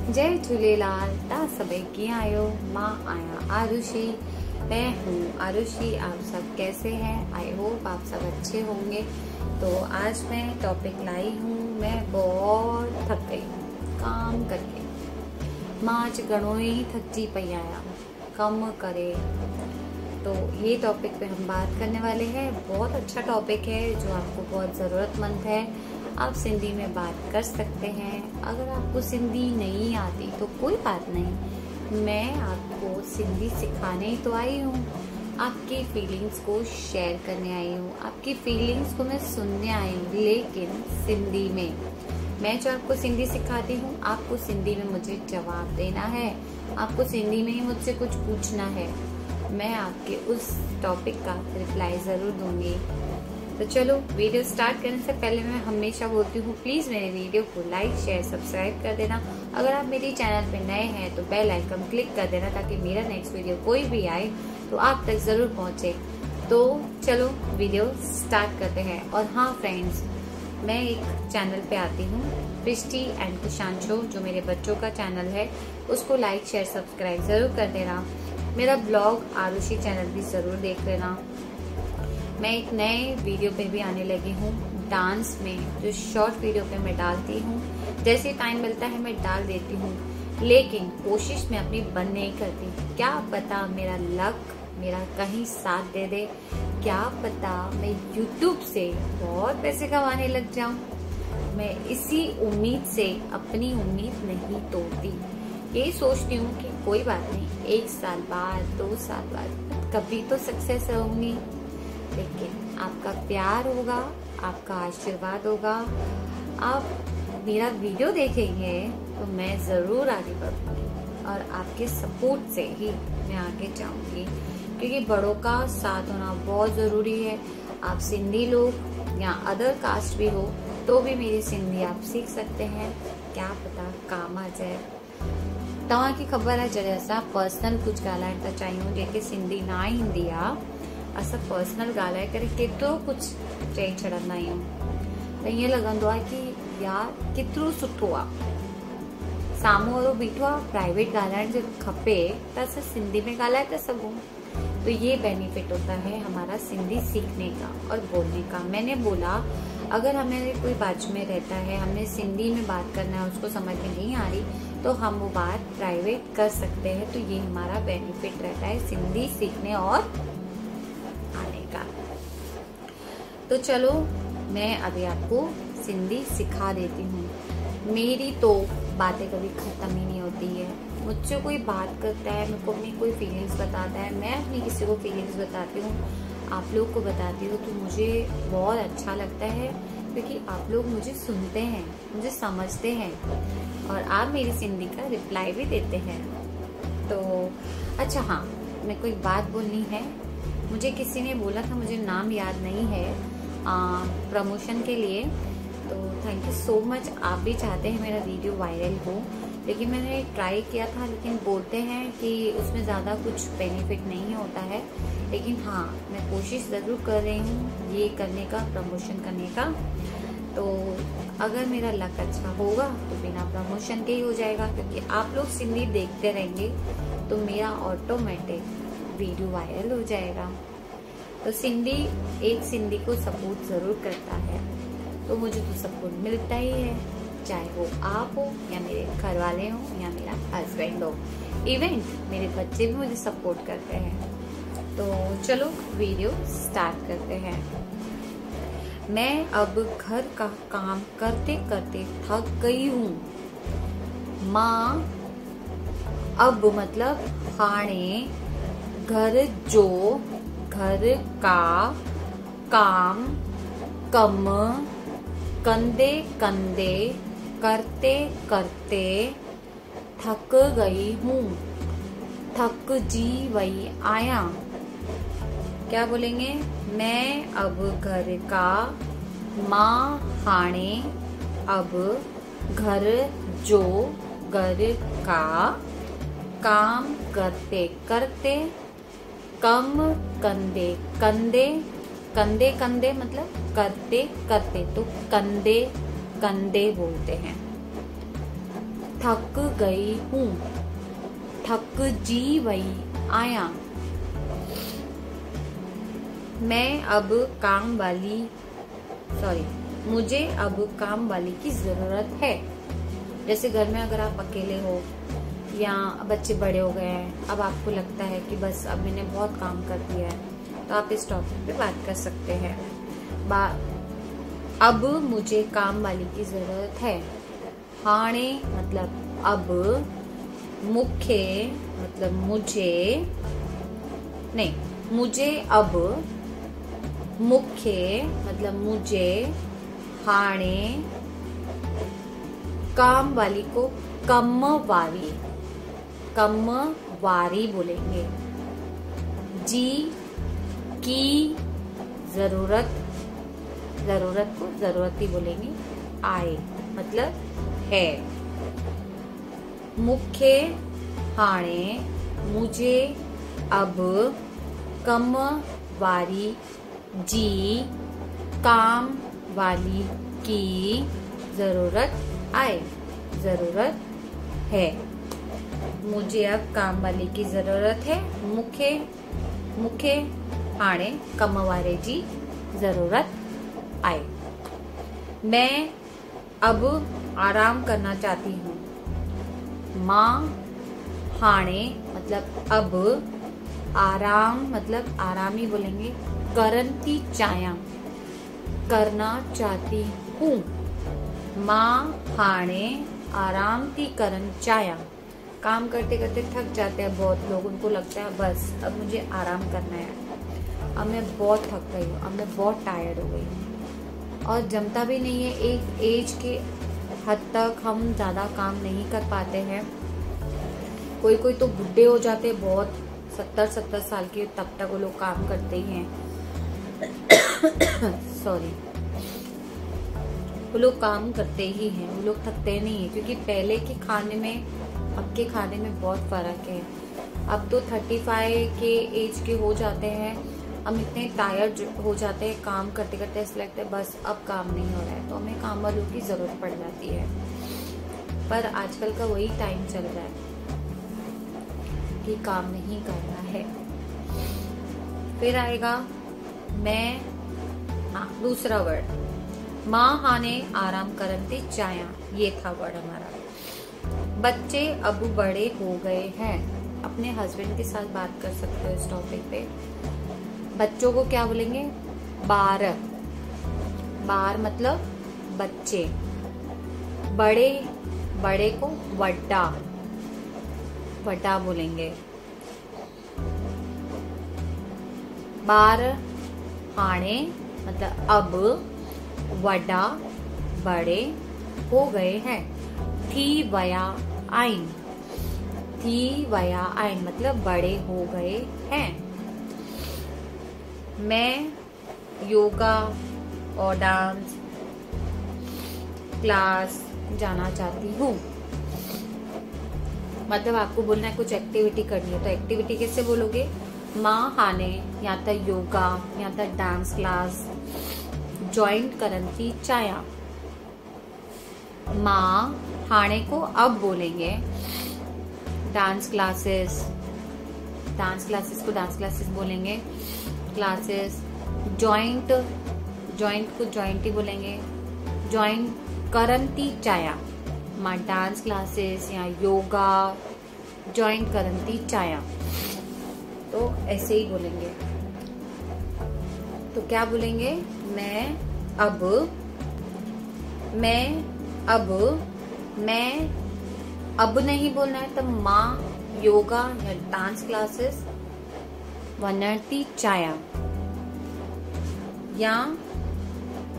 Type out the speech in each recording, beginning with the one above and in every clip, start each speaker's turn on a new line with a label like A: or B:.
A: जय झूलेलाल। तव्हां सभई कीअं आहियो? मां आहियां आरुषि। मैं हूँ आरुषि। आप सब कैसे हैं? आई होप आप सब अच्छे होंगे। तो आज मैं टॉपिक लाई हूँ। मैं बहुत थक गई हूँ काम करके। मां अज घणो ही थकजी पई आहियां कम करे। तो ये टॉपिक पे हम बात करने वाले हैं। बहुत अच्छा टॉपिक है जो आपको बहुत ज़रूरतमंद है। आप सिंधी में बात कर सकते हैं। अगर आपको सिंधी नहीं आती तो कोई बात नहीं, मैं आपको सिंधी सिखाने ही तो आई हूँ। आपकी फीलिंग्स को शेयर करने आई हूँ, आपकी फीलिंग्स को मैं सुनने आई हूँ, लेकिन सिंधी में। मैं जो आपको सिंधी सिखाती हूँ, आपको सिंधी में मुझे जवाब देना है। आपको सिंधी में ही मुझसे कुछ पूछना है। मैं आपके उस टॉपिक का रिप्लाई ज़रूर दूंगी। तो चलो, वीडियो स्टार्ट करने से पहले मैं हमेशा बोलती हूँ, प्लीज़ मेरे वीडियो को लाइक शेयर सब्सक्राइब कर देना। अगर आप मेरी चैनल पे नए हैं तो बेल आइकन क्लिक कर देना, ताकि मेरा नेक्स्ट वीडियो कोई भी आए तो आप तक ज़रूर पहुँचे। तो चलो वीडियो स्टार्ट करते हैं। और हाँ फ्रेंड्स, मैं एक चैनल पे आती हूँ, प्रिस्टी एंड कुशांशो, जो मेरे बच्चों का चैनल है, उसको लाइक शेयर सब्सक्राइब ज़रूर कर देना। मेरा ब्लॉग आरुषि चैनल भी ज़रूर देख लेना। मैं एक नए वीडियो पे भी आने लगी हूँ, डांस में, जो शॉर्ट वीडियो पे मैं डालती हूँ। जैसे टाइम मिलता है मैं डाल देती हूँ, लेकिन कोशिश मैं अपनी बंद नहीं करती। क्या पता मेरा लक मेरा कहीं साथ दे दे, क्या पता मैं YouTube से बहुत पैसे कमाने लग जाऊं। मैं इसी उम्मीद से अपनी उम्मीद नहीं तोड़ती। यही सोचती हूँ कि कोई बात नहीं, 1 साल बाद 2 साल बाद कभी तो सक्सेस रहूंगी। लेकिन आपका प्यार होगा, आपका आशीर्वाद होगा, आप मेरा वीडियो देखेंगे तो मैं ज़रूर आगे बढ़ूंगी। और आपके सपोर्ट से ही मैं आगे जाऊंगी, क्योंकि बड़ों का साथ होना बहुत ज़रूरी है। आप सिंधी लोग या अदर कास्ट भी हो तो भी मेरी सिंधी आप सीख सकते हैं। क्या पता काम आ जाए। तव्हां खे ख़बर है, जॾहिं असां पर्सनल कुछ ॻाल्हाइण था चाहियूं, जेके सिंधी ना ईंदी आहे, असां पर्सनल ॻाल्हाए करे केतिरो कुझु चई छॾंदा आहियूं। त ईअं लॻंदो आहे कि यार केतिरो सुठो आहे, साम्हूं वारो बीठो आहे, प्राइवेट ॻाल्हाइण जो खपे त असां सिंधी में ॻाल्हाए था सघूं। तो ये बेनिफिट होता है हमारा सिंधी सीखने का और बोलने का। मैंने बोला, अगर हमें कोई बाजू में रहता है, हमें सिंधी में बात करना है, उसको समझ में नहीं आ रही, तो हम वो बात प्राइवेट कर सकते हैं। तो ये हमारा बेनिफिट रहता है सिंधी सीखने और आने का। तो चलो, मैं अभी आपको सिंधी सिखा देती हूँ। मेरी तो बातें कभी ख़त्म ही नहीं होती है। मुझसे कोई बात करता है, मेरे को अपनी कोई फीलिंग्स बताता है, मैं अपनी किसी को फीलिंग्स बताती हूँ, आप लोग को बताती हूँ, तो मुझे बहुत अच्छा लगता है, क्योंकि आप लोग मुझे सुनते हैं, मुझे समझते हैं और आप मेरी सिंधी का रिप्लाई भी देते हैं। तो अच्छा, हाँ, मेरे को एक बात बोलनी है। मुझे किसी ने बोला था, मुझे नाम याद नहीं है, प्रमोशन के लिए। तो थैंक यू सो मच। आप भी चाहते हैं मेरा वीडियो वायरल हो, लेकिन मैंने ट्राई किया था, लेकिन बोलते हैं कि उसमें ज़्यादा कुछ बेनिफिट नहीं होता है। लेकिन हाँ, मैं कोशिश ज़रूर कर रही हूँ ये करने का, प्रमोशन करने का। तो अगर मेरा लक अच्छा होगा तो बिना प्रमोशन के ही हो जाएगा, क्योंकि आप लोग सिंधी देखते रहेंगे तो मेरा ऑटोमेटिक वीडियो वायरल हो जाएगा। तो सिंधी एक सिंधी को सपोर्ट ज़रूर करता है, तो मुझे तो सपोर्ट मिलता ही है, चाहे वो आप हो या मेरे घर वाले हो या मेरा हस्बैंड हो, इवन मेरे बच्चे भी मुझे सपोर्ट करते हैं। तो चलो वीडियो स्टार्ट करते हैं। मैं अब घर का काम करते करते थक गई हूँ। मां अब मतलब हाणे घर का काम कंदे कंदे करते करते थक गई हूँ, थक जी वही आया। क्या बोलेंगे? मैं अब घर का, मां हाणे अब घर का काम करते करते, कम कंदे कंदे, कंधे कंधे मतलब करते करते, तो कंधे कंधे बोलते हैं। थक गई हूँ, थक जी वही आया। मुझे अब काम वाली की जरूरत है। जैसे घर में अगर आप अकेले हो या बच्चे बड़े हो गए हैं, अब आपको लगता है कि बस अब मैंने बहुत काम कर दिया है, तो आप इस टॉपिक पे बात कर सकते हैं। अब मुझे काम वाली की जरूरत है। हाणे मतलब अब, मुखे मतलब मुझे अब, मुखे मतलब मुझे, हाणे काम वाली को कम वारी बोलेंगे। जी की जरूरत को जरूरती बोलेंगे। आए मतलब है। मुखे हाणे मुझे अब कम वारी जी काम वाली की जरूरत आए, जरूरत है। मुझे अब काम वाली की जरूरत है। मुखे हाणे कम वारे जी जरूरत आए। मैं अब आराम करना चाहती हूँ। माँ हाणे मतलब अब, आराम मतलब आराम ही बोलेंगे। करती चाया करना चाहती हूँ। माँ हाणे आराम थी करन चाया। काम करते करते थक जाते हैं बहुत लोग, उनको लगता है बस अब मुझे आराम करना है, अब मैं बहुत थक गई हूँ, अब मैं बहुत टायर्ड हो गई हूँ। और जमता भी नहीं है। एक एज के हद तक हम ज्यादा काम नहीं कर पाते हैं। कोई तो बुढ़े हो जाते हैं बहुत, 70 साल के, तब तक वो लोग काम करते ही हैं। सॉरी, वो लोग काम करते ही हैं, वो लोग थकते नहीं है। क्योंकि पहले के खाने में अब के खाने में बहुत फर्क है। अब तो 35 के एज के हो जाते हैं, हम इतने टायर्ड हो जाते हैं काम करते करते, ऐसा लगता है बस अब काम नहीं हो रहा है, तो हमें काम वालों की जरूरत पड़ जाती है। पर आजकल का वही टाइम चल रहा है कि काम नहीं करना है। फिर आएगा दूसरा वर्ड। माँ हाने आराम करती चाया, ये था वर्ड हमारा। बच्चे अब बड़े हो गए हैं। अपने हस्बैंड के साथ बात कर सकते हो इस टॉपिक पे। बच्चों को क्या बोलेंगे? बार मतलब बच्चे। बड़े को वड्डा बोलेंगे। बार हाणे मतलब अब, वड्डा बड़े हो गए हैं। थी वया आइन मतलब बड़े हो गए हैं। मैं योगा और डांस क्लास जाना चाहती हूँ। मतलब आपको बोलना है कुछ एक्टिविटी करनी है, तो एक्टिविटी कैसे बोलोगे? माँ हाने या तो योगा या तो डांस क्लास ज्वाइन करती चाया। माँ हाने को अब बोलेंगे डांस क्लासेस को डांस क्लासेस बोलेंगे। क्लासेस जॉइंट को जॉइंट ही बोलेंगे। ज्वाइन करती चाया, माँ डांस क्लासेस या योगा ज्वाइन करती चाया, तो ऐसे ही बोलेंगे। तो क्या बोलेंगे? मैं अब नहीं बोलना है, तो माँ योगा या डांस क्लासेस वनरती चाया या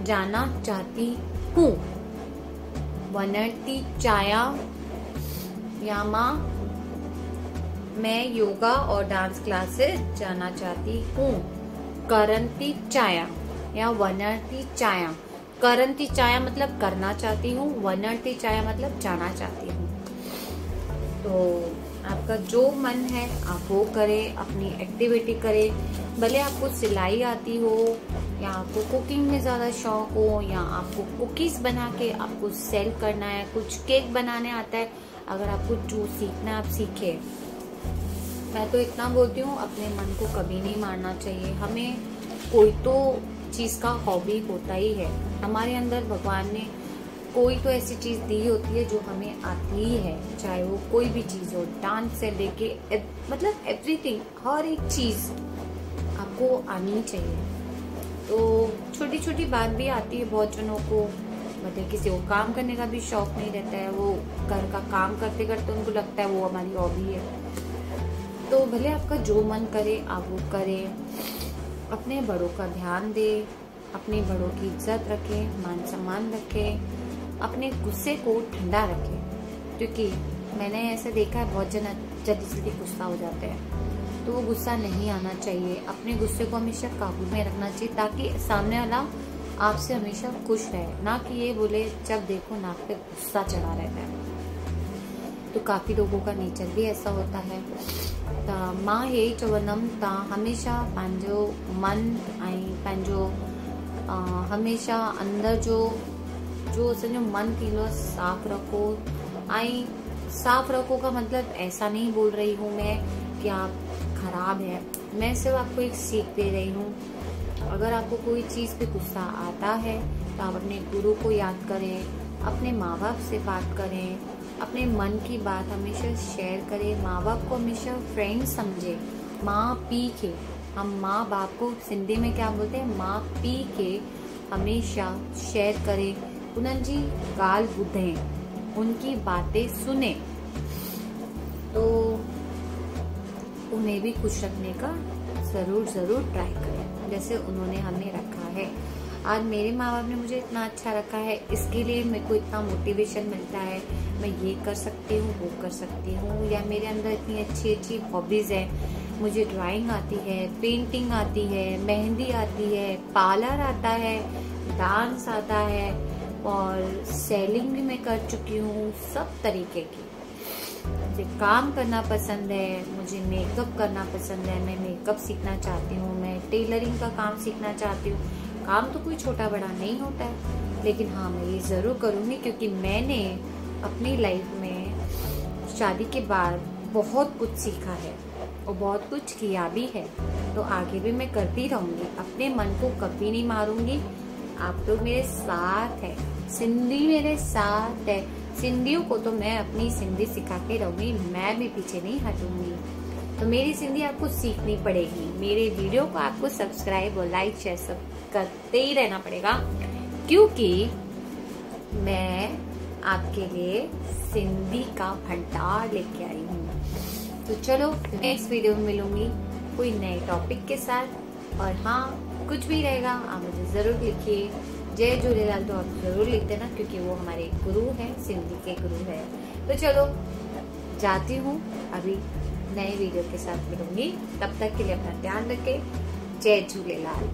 A: जाना चाहती हूँ। वनरती चाया या माँ मैं योगा और डांस क्लासेस जाना चाहती हूँ। करंती चाया या वनरती चाया। करंती चाया मतलब करना चाहती हूँ, वनरती चाया मतलब जाना चाहती हूँ। तो आपका जो मन है आप वो करें, अपनी एक्टिविटी करें। भले आपको सिलाई आती हो या आपको कुकिंग में ज़्यादा शौक हो या आपको कुकीज़ बना के आपको सेल करना है, कुछ केक बनाने आता है, अगर आपको जो सीखना है आप सीखे। मैं तो इतना बोलती हूँ, अपने मन को कभी नहीं मारना चाहिए। हमें कोई तो चीज़ का हॉबी होता ही है हमारे अंदर। भगवान ने कोई तो ऐसी चीज़ दी होती है जो हमें आती ही है, चाहे वो कोई भी चीज़ हो, डांस से लेके मतलब एवरीथिंग, हर एक चीज़ आपको आनी चाहिए। तो छोटी छोटी बात भी आती है बहुत जनों को, मतलब किसी को काम करने का भी शौक नहीं रहता है, वो घर का काम करते करते उनको लगता है वो हमारी हॉबी है। तो भले आपका जो मन करे आप वो करें, अपने बड़ों का ध्यान दें, अपने बड़ों की इज्जत रखें, मान सम्मान रखें, अपने गुस्से को ठंडा रखें। क्योंकि मैंने ऐसा देखा है बहुत जन जल्दी जल्दी गुस्सा हो जाते हैं, तो वो गुस्सा नहीं आना चाहिए। अपने गुस्से को हमेशा काबू में रखना चाहिए ताकि सामने वाला आपसे हमेशा खुश रहे, ना कि ये बोले जब देखो नाक पे गुस्सा चढ़ा रहता है। तो काफ़ी लोगों का नेचर भी ऐसा होता है। त मां यही चवंदमि, तव्हां हमेशा पंहिंजो मन ऐं पंहिंजो हमेशा अंदर जो असांजो मन थींदो आहे साफ़ रखो। ऐं साफ़ रखो का मतलब ऐसा नहीं बोल रही हूँ मैं कि आप खराब है, मैं सिर्फ आपको एक सीख दे रही हूँ। अगर आपको कोई चीज़ पे गुस्सा आता है तो आप अपने गुरु को याद करें, अपने माँ बाप से बात करें, अपने मन की बात हमेशा शेयर करें। माँ बाप को हमेशा फ्रेंड समझे, माँ पी के, हम माँ बाप को सिंधी में क्या बोलते हैं, माँ पी के हमेशा शेयर करें, उन्हनि जी ॻाल्हि ॿुधें, उनकी बातें सुने, तो उन्हें भी खुश रखने का ज़रूर ट्राई करें जैसे उन्होंने हमें रखा है। आज मेरे माँ बाप ने मुझे इतना अच्छा रखा है, इसके लिए मेरे को इतना मोटिवेशन मिलता है, मैं ये कर सकती हूँ, वो कर सकती हूँ, या मेरे अंदर इतनी अच्छी अच्छी हॉबीज़ है। मुझे ड्राइंग आती है, पेंटिंग आती है, मेहंदी आती है, पार्लर आता है, डांस आता है, और सेलिंग भी मैं कर चुकी हूँ, सब तरीके की। मुझे काम करना पसंद है, मुझे मेकअप करना पसंद है, मैं मेकअप सीखना चाहती हूँ, मैं टेलरिंग का काम सीखना चाहती हूँ। काम तो कोई छोटा बड़ा नहीं होता है, लेकिन हाँ मैं ये ज़रूर करूँगी क्योंकि मैंने अपनी लाइफ में शादी के बाद बहुत कुछ सीखा है और बहुत कुछ किया भी है। तो आगे भी मैं करती रहूँगी, अपने मन को कभी नहीं मारूंगी। आप लोग मेरे साथ है, सिंधी मेरे साथ है, सिंधियों को तो मैं अपनी सिंधी सिखा के रहूँगी, मैं भी पीछे नहीं हटूंगी। तो मेरी सिंधी आपको सीखनी पड़ेगी। मेरे वीडियो को आपको सब्सक्राइब और लाइक शेयर सब करते ही रहना पड़ेगा, क्योंकि मैं आपके लिए सिंधी का भंडार लेके आई हूँ। तो चलो नेक्स्ट वीडियो में मिलूंगी कोई नए टॉपिक के साथ। और हाँ, कुछ भी रहेगा आप मुझे ज़रूर लिखिए। जय झूलेलाल तो आप ज़रूर लिख देना, क्योंकि वो हमारे गुरु हैं, सिंधी के गुरु हैं। तो चलो जाती हूँ, अभी नए वीडियो के साथ मिलूंगी। तब तक के लिए अपना ध्यान रखें। जय झूलेलाल।